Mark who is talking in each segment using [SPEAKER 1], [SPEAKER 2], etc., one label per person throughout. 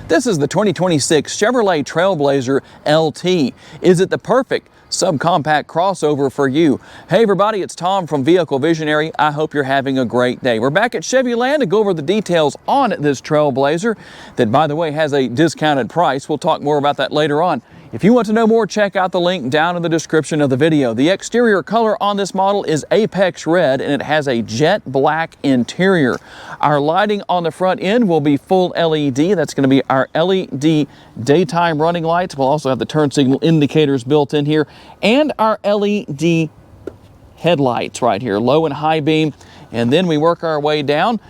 [SPEAKER 1] This is the 2026 Chevrolet Trailblazer LT. Is it the perfect subcompact crossover for you? Hey everybody, it's Tom from Vehicle Visionary. I hope you're having a great day. We're back at Chevy Land to go over the details on this Trailblazer that, by the way, has a discounted price. We'll talk more about that later on. If you want to know more, check out the link down in the description of the video. The exterior color on this model is Apex Red, and it has a jet black interior. Our lighting on the front end will be full LED. That's going to be our LED daytime running lights. We'll also have the turn signal indicators built in here, and our LED headlights right here, low and high beam. And then we work our way down.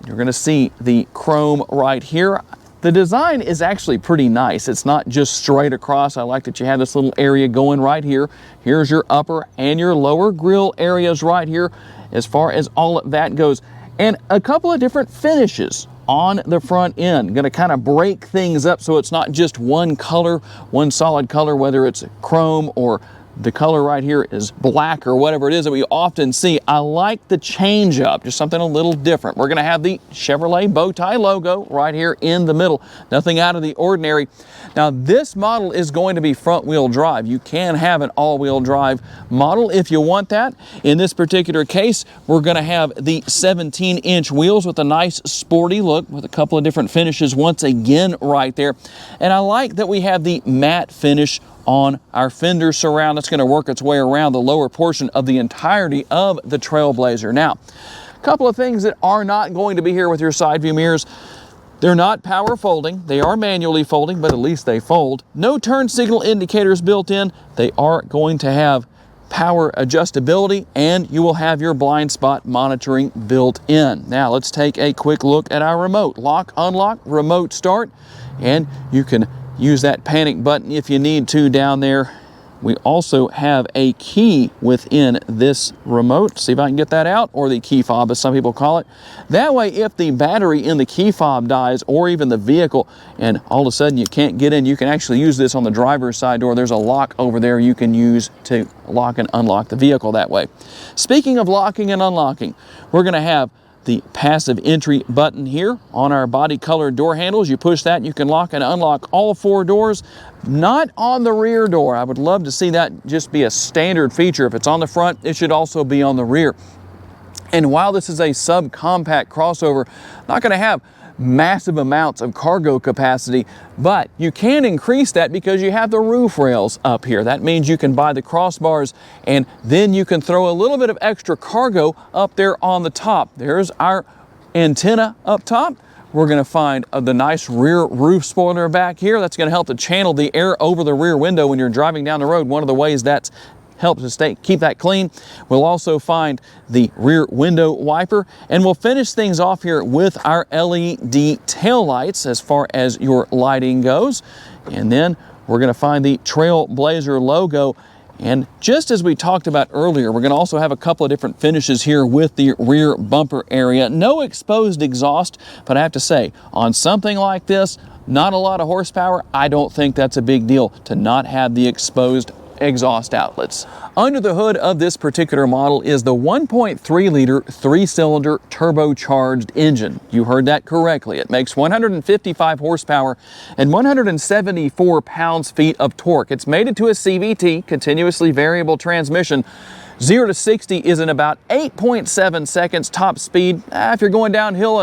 [SPEAKER 1] You're going to see the chrome right here. The design is actually pretty nice. It's not just straight across. I like that you have this little area going right here. Here's your upper and your lower grille areas right here as far as all of that goes. And a couple of different finishes on the front end. Going to kind of break things up so it's not just one color, one solid color, whether it's chrome or the color right here is black or whatever it is that we often see. I like the change up, just something a little different. We're going to have the Chevrolet bow tie logo right here in the middle. Nothing out of the ordinary. Now this model is going to be front wheel drive. You can have an all-wheel drive model if you want that. In this particular case, we're going to have the 17-inch wheels with a nice sporty look with a couple of different finishes once again right there. And I like that we have the matte finish on our fender surround. That's going to work its way around the lower portion of the entirety of the Trailblazer. Now, a couple of things that are not going to be here with your side view mirrors. They're not power folding. They are manually folding, but at least they fold. No turn signal indicators built in. They are going to have power adjustability, and you will have your blind spot monitoring built in. Now, let's take a quick look at our remote. Lock, unlock, remote start, and you can use that panic button if you need to down there. We also have a key within this remote. See if I can get that out, or the key fob as some people call it. That way, if the battery in the key fob dies, or even the vehicle, and all of a sudden you can't get in, you can actually use this on the driver's side door. There's a lock over there you can use to lock and unlock the vehicle that way. Speaking of locking and unlocking, we're going to have the passive entry button here on our body colored door handles. You push that, you can lock and unlock all four doors. Not on the rear door. I would love to see that just be a standard feature. If it's on the front, it should also be on the rear. And while this is a subcompact crossover, not going to have massive amounts of cargo capacity, but you can increase that because you have the roof rails up here. That means you can buy the crossbars, and then you can throw a little bit of extra cargo up there on the top. There's our antenna up top. We're going to find the nice rear roof spoiler back here. That's going to help to channel the air over the rear window when you're driving down the road. One of the ways that's helps to keep that clean. We'll also find the rear window wiper, and we'll finish things off here with our LED tail lights as far as your lighting goes. And then we're going to find the Trailblazer logo. And just as we talked about earlier, we're going to also have a couple of different finishes here with the rear bumper area. No exposed exhaust, but I have to say, on something like this, not a lot of horsepower, I don't think that's a big deal to not have the exposed exhaust outlets. Under the hood of this particular model is the 1.3 liter 3-cylinder turbocharged engine. You heard that correctly. It makes 155 horsepower and 174 pounds-feet of torque. It's mated to a CVT, continuously variable transmission. 0 to 60 is in about 8.7 seconds top speed. If you're going downhill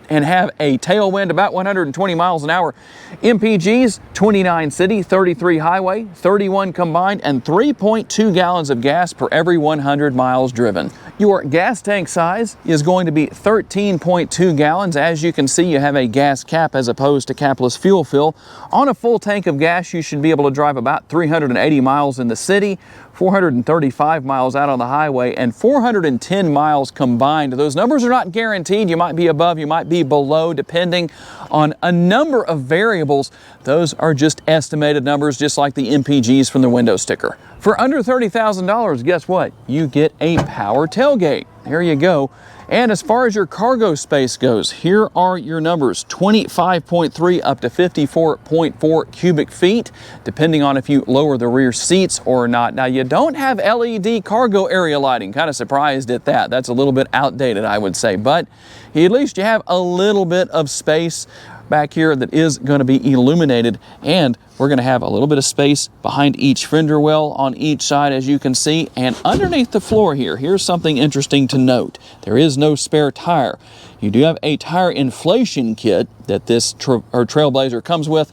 [SPEAKER 1] and have a tailwind, about 120 miles an hour. MPGs, 29 city, 33 highway, 31 combined, and 3.2 gallons of gas per every 100 miles driven. Your gas tank size is going to be 13.2 gallons. As you can see, you have a gas cap as opposed to capless fuel fill. On a full tank of gas, you should be able to drive about 380 miles in the city, 435 miles out on the highway, and 410 miles combined. Those numbers are not guaranteed. You might be above, you might be below, depending on a number of variables. Those are just estimated numbers, just like the MPGs from the window sticker. For under $30,000, guess what? You get a power tailgate. Here you go. And as far as your cargo space goes, here are your numbers: 25.3 up to 54.4 cubic feet, depending on if you lower the rear seats or not. Now, you don't have LED cargo area lighting. Kind of surprised at that. That's a little bit outdated, I would say, but at least you have a little bit of space back here that is going to be illuminated, and we're going to have a little bit of space behind each fender well on each side, as you can see. And underneath the floor here, here's something interesting to note. There is no spare tire. You do have a tire inflation kit that this Trailblazer comes with,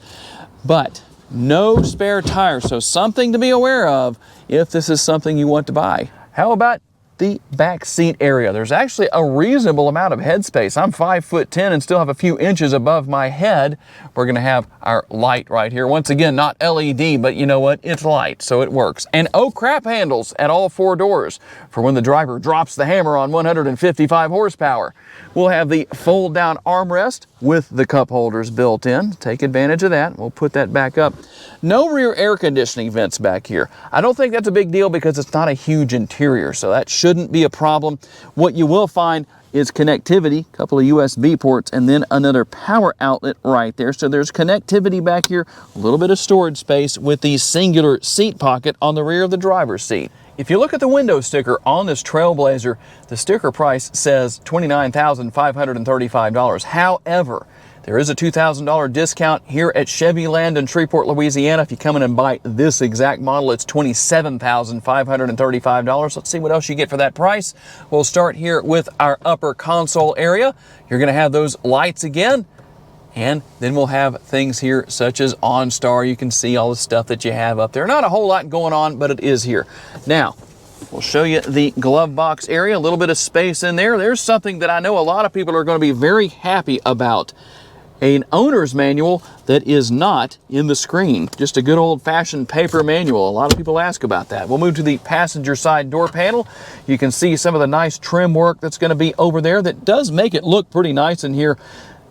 [SPEAKER 1] but no spare tire. So something to be aware of if this is something you want to buy. How about the back seat area? There's actually a reasonable amount of headspace. I'm 5'10" and still have a few inches above my head. We're going to have our light right here. Once again, not LED, but you know what? It's light, so it works. And oh crap handles at all 4 doors for when the driver drops the hammer on 155 horsepower. We'll have the fold down armrest with the cup holders built in. Take advantage of that. We'll put that back up. No rear air conditioning vents back here. I don't think that's a big deal because it's not a huge interior, so that shouldn't be a problem. What you will find is connectivity, a couple of USB ports, and then another power outlet right there. So there's connectivity back here, a little bit of storage space with the singular seat pocket on the rear of the driver's seat. If you look at the window sticker on this Trailblazer, the sticker price says $29,535. However, there is a $2,000 discount here at Chevy Land in Shreveport, Louisiana. If you come in and buy this exact model, it's $27,535. Let's see what else you get for that price. We'll start here with our upper console area. You're going to have those lights again. And then we'll have things here such as OnStar. You can see all the stuff that you have up there. Not a whole lot going on, but it is here. Now, we'll show you the glove box area, a little bit of space in there. There's something that I know a lot of people are going to be very happy about. An owner's manual that is not in the screen. Just a good old-fashioned paper manual. A lot of people ask about that. We'll move to the passenger side door panel. You can see some of the nice trim work that's going to be over there that does make it look pretty nice in here.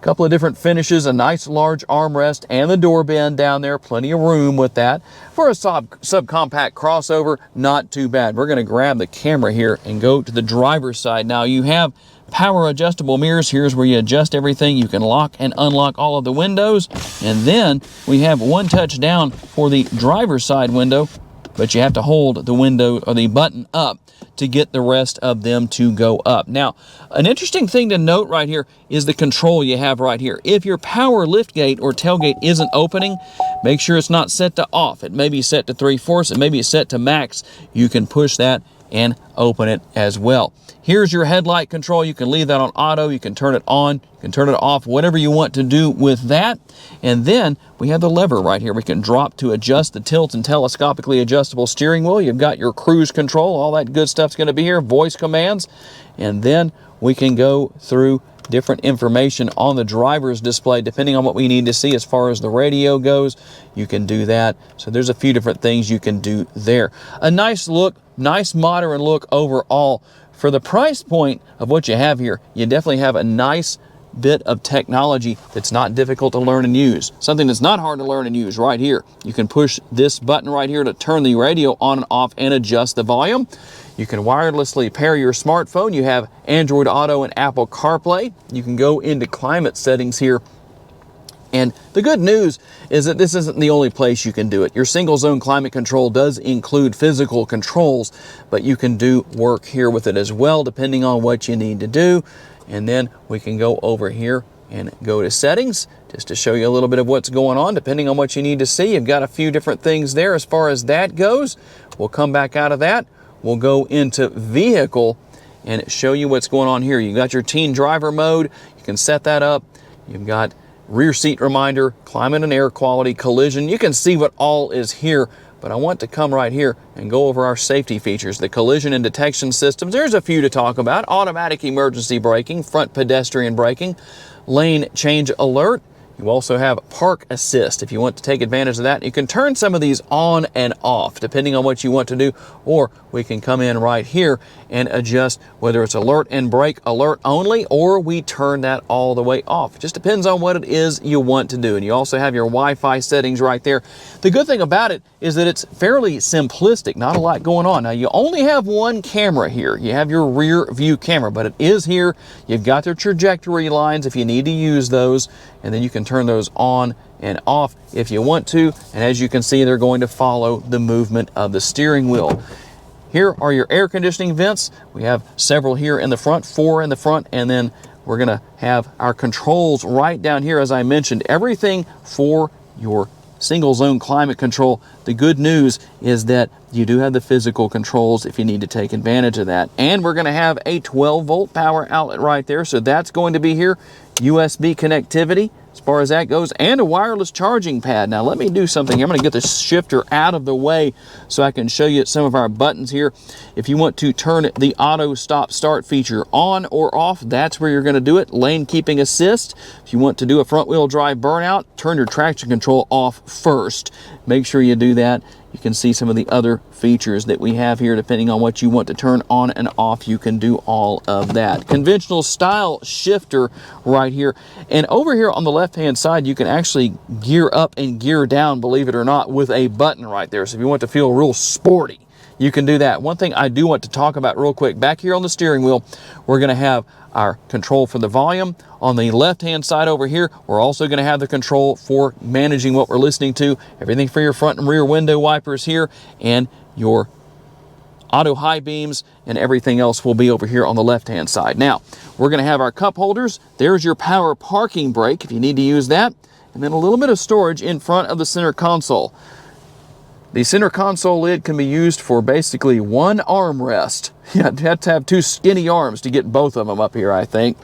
[SPEAKER 1] Couple of different finishes, a nice large armrest and the door bend down there, plenty of room with that. For a subcompact crossover, not too bad. We're going to grab the camera here and go to the driver's side. Now you have power adjustable mirrors. Here's where you adjust everything. You can lock and unlock all of the windows. And then we have one touch down for the driver's side window, but you have to hold the window or the button up to get the rest of them to go up. Now, an interesting thing to note right here is the control you have right here. If your power liftgate or tailgate isn't opening, make sure it's not set to off. It may be set to 3/4, it may be set to max. You can push that and open it as well. Here's your headlight control. You can leave that on auto. You can turn it on. You can turn it off, whatever you want to do with that. And then we have the lever right here. We can drop to adjust the tilt and telescopically adjustable steering wheel. You've got your cruise control. All that good stuff's going to be here. Voice commands. And then we can go through different information on the driver's display depending on what we need to see as far as the radio goes. You can do that. So there's a few different things you can do there. A nice look, nice modern look overall. For the price point of what you have here, you definitely have a nice bit of technology that's not difficult to learn and use. Something that's not hard to learn and use right here. You can push this button right here to turn the radio on and off and adjust the volume. You can wirelessly pair your smartphone. You have Android Auto and Apple CarPlay. You can go into climate settings here. And the good news is that this isn't the only place you can do it. Your single zone climate control does include physical controls, but you can do work here with it as well, depending on what you need to do. And then we can go over here and go to settings, just to show you a little bit of what's going on, depending on what you need to see. You've got a few different things there as far as that goes. We'll come back out of that. We'll go into vehicle and show you what's going on here. You've got your teen driver mode. You can set that up. You've got rear seat reminder, climate and air quality, collision. You can see what all is here, but I want to come right here and go over our safety features, the collision and detection systems. There's a few to talk about. Automatic emergency braking, front pedestrian braking, lane change alert. You also have park assist. If you want to take advantage of that, you can turn some of these on and off depending on what you want to do, or we can come in right here and adjust whether it's alert and brake alert only, or we turn that all the way off. It just depends on what it is you want to do. And you also have your Wi-Fi settings right there. The good thing about it is that it's fairly simplistic, not a lot going on. Now you only have one camera here. You have your rear view camera, but it is here. You've got the trajectory lines if you need to use those, and then you can turn those on and off if you want to. And as you can see, they're going to follow the movement of the steering wheel. Here are your air conditioning vents. We have several here in the front, 4 in the front, and then we're going to have our controls right down here. As I mentioned, everything for your single zone climate control. The good news is that you do have the physical controls if you need to take advantage of that. And we're going to have a 12-volt power outlet right there. So that's going to be here. USB connectivity as far as that goes, and a wireless charging pad. Now let me do something. I'm going to get the shifter out of the way so I can show you some of our buttons here. If you want to turn the auto stop start feature on or off, that's where you're going to do it. Lane keeping assist. If you want to do a front wheel drive burnout, turn your traction control off first. Make sure you do that. You can see some of the other features that we have here. Depending on what you want to turn on and off, you can do all of that. Conventional style shifter right here. And over here on the left-hand side, you can actually gear up and gear down, believe it or not, with a button right there. So if you want to feel real sporty, you can do that. One thing I do want to talk about real quick, back here on the steering wheel, we're going to have our control for the volume. On the left-hand side over here, we're also going to have the control for managing what we're listening to. Everything for your front and rear window wipers here, and your auto high beams, and everything else will be over here on the left-hand side. Now, we're going to have our cup holders. There's your power parking brake if you need to use that. And then a little bit of storage in front of the center console. The center console lid can be used for basically one armrest. You have to have two skinny arms to get both of them up here, I think.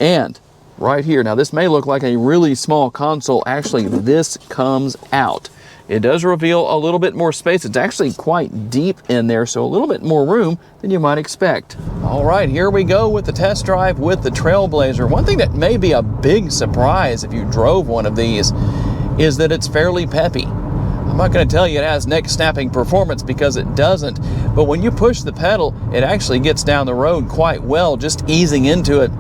[SPEAKER 1] And right here, now this may look like a really small console. Actually, this comes out. It does reveal a little bit more space. It's actually quite deep in there, so a little bit more room than you might expect. All right, here we go with the test drive with the Trailblazer. One thing that may be a big surprise if you drove one of these is that it's fairly peppy. I'm not going to tell you it has neck-snapping performance because it doesn't, but when you push the pedal, it actually gets down the road quite well. Just easing into it,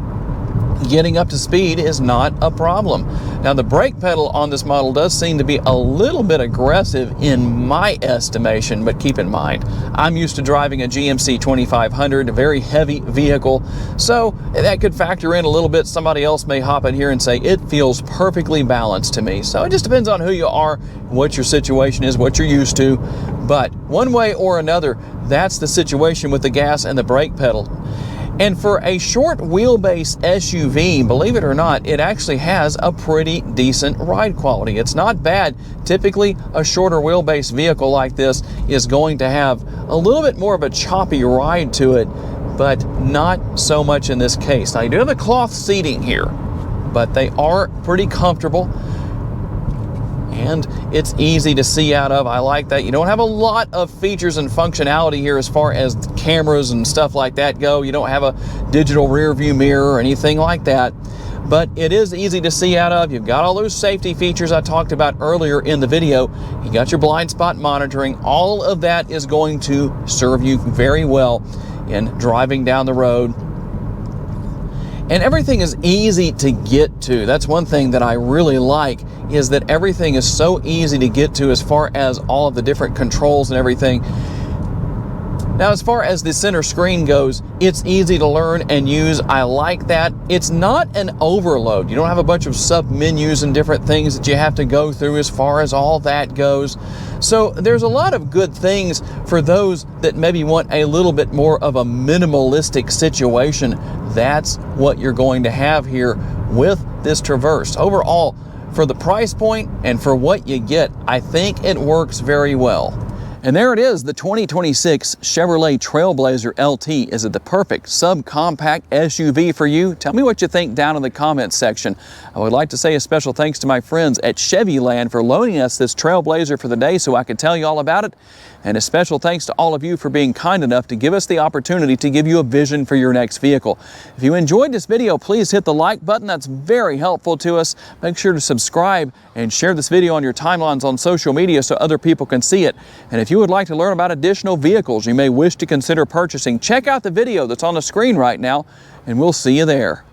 [SPEAKER 1] getting up to speed is not a problem. Now the brake pedal on this model does seem to be a little bit aggressive in my estimation, but keep in mind, I'm used to driving a GMC 2500, a very heavy vehicle, so that could factor in a little bit. Somebody else may hop in here and say it feels perfectly balanced to me. So it just depends on who you are, what your situation is, what you're used to. But one way or another, that's the situation with the gas and the brake pedal. And for a short wheelbase SUV, believe it or not, it actually has a pretty decent ride quality. It's not bad. Typically, a shorter wheelbase vehicle like this is going to have a little bit more of a choppy ride to it, but not so much in this case. Now, you do have the cloth seating here, but they are pretty comfortable. And it's easy to see out of. I like that. You don't have a lot of features and functionality here as far as cameras and stuff like that go. You don't have a digital rear view mirror or anything like that, but it is easy to see out of. You've got all those safety features I talked about earlier in the video. You got your blind spot monitoring. All of that is going to serve you very well in driving down the road. And everything is easy to get to. That's one thing that I really like, is that everything is so easy to get to as far as all of the different controls and everything. Now, as far as the center screen goes, it's easy to learn and use. I like that. It's not an overload. You don't have a bunch of sub-menus and different things that you have to go through as far as all that goes. So there's a lot of good things for those that maybe want a little bit more of a minimalistic situation. That's what you're going to have here with this Traverse. Overall, for the price point and for what you get, I think it works very well. And there it is, the 2026 Chevrolet Trailblazer LT. Is it the perfect subcompact SUV for you? Tell me what you think down in the comments section. I would like to say a special thanks to my friends at Chevy Land for loaning us this Trailblazer for the day so I could tell you all about it. And a special thanks to all of you for being kind enough to give us the opportunity to give you a vision for your next vehicle. If you enjoyed this video, please hit the like button. That's very helpful to us. Make sure to subscribe and share this video on your timelines on social media so other people can see it. And if you would like to learn about additional vehicles you may wish to consider purchasing, check out the video that's on the screen right now, and we'll see you there.